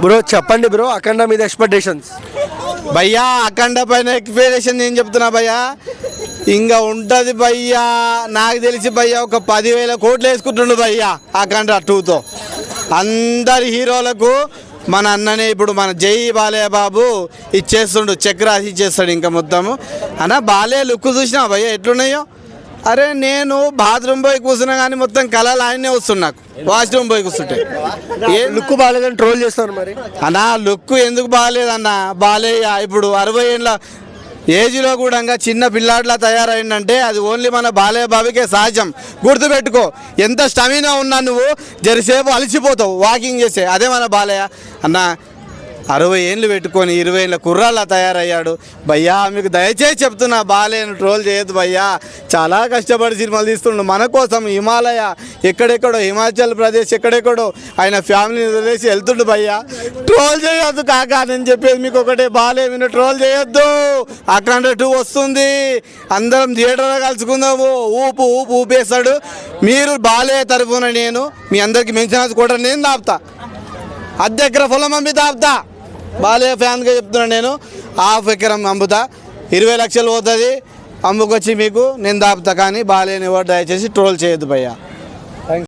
Bro చెప్పండి bro, అఖండ మీద expectations. భయ్యా అఖండ పైన ఎక్స్పెక్టేషన్ నేను చెప్తున్నా భయ్యా, ఇంకా ఉంటుంది భయ్యా. నాకు తెలిసి భయ్యా ఒక 10,000 కోట్లు వేసుకుంటుండు భయ్యా అఖండ 2తో. అందరి హీరోలకు మన అన్ననే ఇప్పుడు మన జై బాలయ్య బాబు ఇచ్చేస్తుండు, చెక్ రాసి ఇచ్చేస్తాడు ఇంకా మొత్తము. అన్న బాలయ్య లుక్ చూసినా భయ్యా ఎట్లున్నాయో. అరే నేను బాత్రూమ్ పోయి కూర్చున్నా కానీ మొత్తం కళలు ఆయనే వస్తుంది నాకు, వాష్రూమ్ పోయి కూర్చుంటే. ఏ లుక్ బాగాలేదని ట్రోల్ చేస్తారు మరి. అన్న లుక్ ఎందుకు బాగాలేదన్న, బాలయ్య ఇప్పుడు 60 ఏళ్ళ ఏజ్లో కూడా చిన్న పిల్లాడిలా తయారైందంటే అది ఓన్లీ మన బాలయ్య బాబుకే సహజం. గుర్తుపెట్టుకో, ఎంత స్టమినా ఉన్నా నువ్వు జరిసేపు అలసిపోతావు వాకింగ్ చేసే, అదే మన బాలయ్య. అన్న 60 ఏళ్ళు పెట్టుకొని 20 ఏళ్ళ కుర్రాళ్ళ తయారయ్యాడు భయ్యా. మీకు దయచేసి చెప్తున్నా, బాలయ్యను ట్రోల్ చేయొద్దు భయ్యా. చాలా కష్టపడి సినిమాలు తీస్తుండు మన కోసం. హిమాలయ ఎక్కడెక్కడో, హిమాచల్ ప్రదేశ్ ఎక్కడెక్కడో ఆయన ఫ్యామిలీని వదిలేసి వెళ్తుండు భయ్యా. ట్రోల్ చేయొద్దు కాక, నేను చెప్పేది మీకు ఒకటే, బాలయ్యను ట్రోల్ చేయొద్దు. అఖండ 2 వస్తుంది, అందరం థియేటర్లో కలుసుకుందాము. ఊపు ఊపు ఊపేస్తాడు. మీరు బాలయ్య తరఫున నేను మీ అందరికి మెన్షన్ కూడా నేను దాపుతా, అర్ధ ఎకరం పొలం అమ్మి దాపుతా. బాలయ్య ఫ్యాన్గా చెప్తున్నాను నేను. 1/2 ఎకరం అమ్ముతా, 20 లక్షలు పోతుంది అమ్ముకొచ్చి మీకు నేను దాపుతా. కానీ బాలయ్యని ఎవరు దయచేసి ట్రోల్ చేయొద్దు భయ్యా.